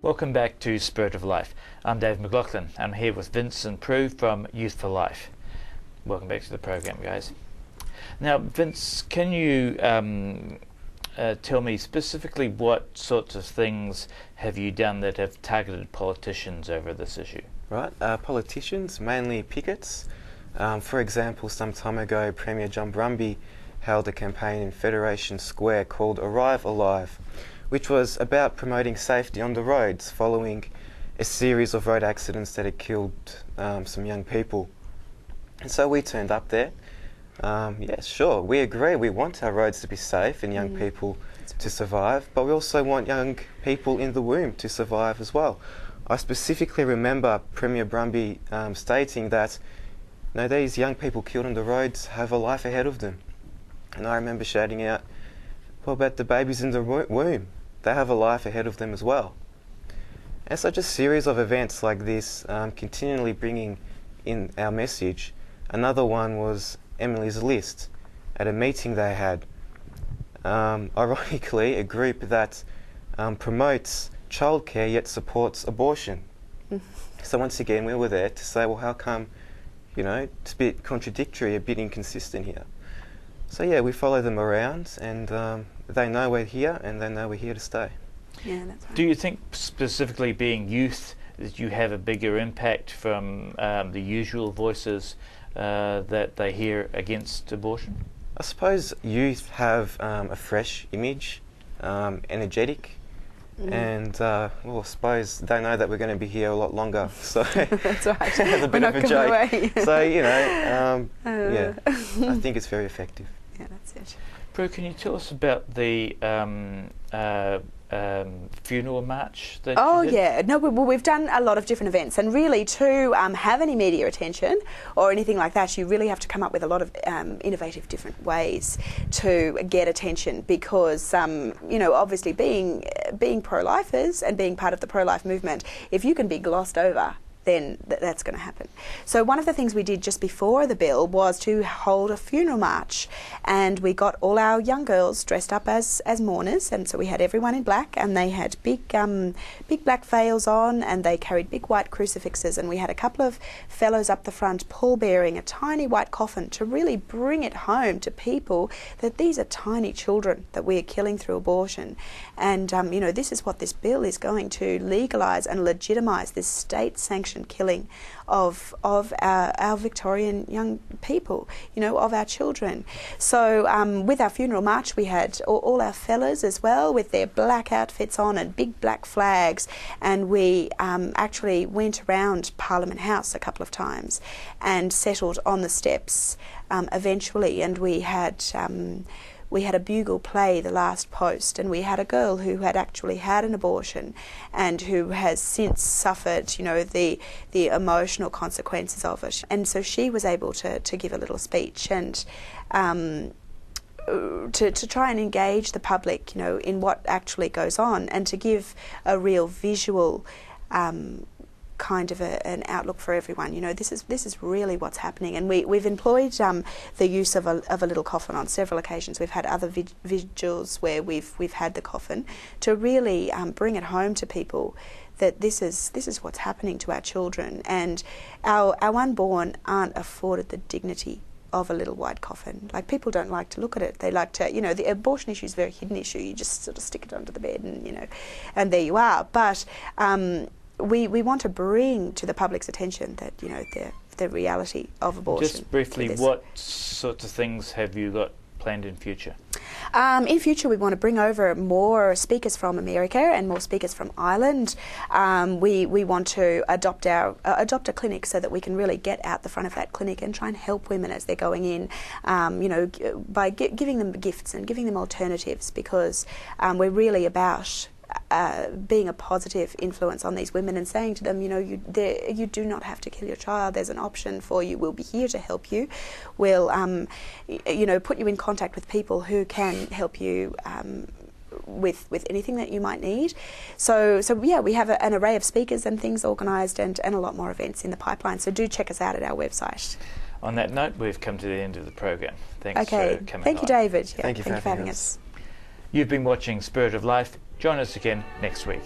Welcome back to Spirit of Life. I'm Dave McLauchlan. I'm here with Vincent and Prue from Youth for Life. Welcome back to the program, guys. Now, Vince, can you tell me specifically what sorts of things have you done that have targeted politicians over this issue? Right, politicians, mainly pickets. For example, some time ago, Premier John Brumby held a campaign in Federation Square called Arrive Alive, which was about promoting safety on the roads following a series of road accidents that had killed some young people. And so we turned up there. Yes, sure, we agree, we want our roads to be safe and young people to survive, but we also want young people in the womb to survive as well. I specifically remember Premier Brumby stating that these young people killed on the roads have a life ahead of them. And I remember shouting out, what about the babies in the womb? They have a life ahead of them as well. And so just a series of events like this, continually bringing in our message. Another one was Emily's List at a meeting they had. Ironically, a group that promotes childcare yet supports abortion. So once again, we were there to say, well, how come, it's a bit contradictory, a bit inconsistent here. So yeah, we follow them around, and they know we're here, and they know we're here to stay. Yeah, that's right. Do you think specifically being youth that you have a bigger impact from the usual voices that they hear against abortion? I suppose youth have a fresh image, energetic, and I suppose they know that we're going to be here a lot longer. So That's right. have a bit of a joke. Away. So yeah, I think it's very effective. Yeah, that's it. Prue, can you tell us about the funeral march that you did? Yeah, no, we've done a lot of different events, and really to have any media attention or anything like that, you really have to come up with a lot of innovative different ways to get attention, because obviously being pro-lifers and being part of the pro-life movement, if you can be glossed over, then that's going to happen. So one of the things we did just before the bill was to hold a funeral march, and we got all our young girls dressed up as mourners, and so we had everyone in black, and they had big black veils on, and they carried big white crucifixes, and we had a couple of fellows up the front pall-bearing a tiny white coffin to really bring it home to people that these are tiny children that we are killing through abortion. And this is what this bill is going to legalise and legitimise, this state-sanctioned killing of our Victorian young people, of our children. So with our funeral march, we had all our fellas as well with their black outfits on and big black flags, and we actually went around Parliament House a couple of times and settled on the steps eventually, and we had a bugle play the last post, and we had a girl who had actually had an abortion and who has since suffered, the emotional consequences of it. And so she was able to give a little speech and to try and engage the public, in what actually goes on, and to give a real visual kind of an outlook for everyone. This is really what's happening, and we've employed the use of a little coffin on several occasions. We've had other vigils where we've had the coffin to really bring it home to people that this is what's happening to our children, and our unborn aren't afforded the dignity of a little white coffin. Like, people don't like to look at it. They like to, the abortion issue is a very hidden issue. You just sort of stick it under the bed and and there you are. But we want to bring to the public's attention that the reality of abortion. Just briefly, what sorts of things have you got planned in future? In future, we want to bring over more speakers from America and more speakers from Ireland. We want to adopt a clinic so that we can really get out the front of that clinic and try and help women as they're going in, by giving them gifts and giving them alternatives, because we're really about being a positive influence on these women and saying to them, you do not have to kill your child. There's an option for you. We'll be here to help you. We'll, put you in contact with people who can help you with anything that you might need. So yeah, we have an array of speakers and things organised, and a lot more events in the pipeline. So do check us out at our website. On that note, we've come to the end of the program. Thanks for coming Thank you, David. Yeah, thank you for having us. You've been watching Spirit of Life. Join us again next week.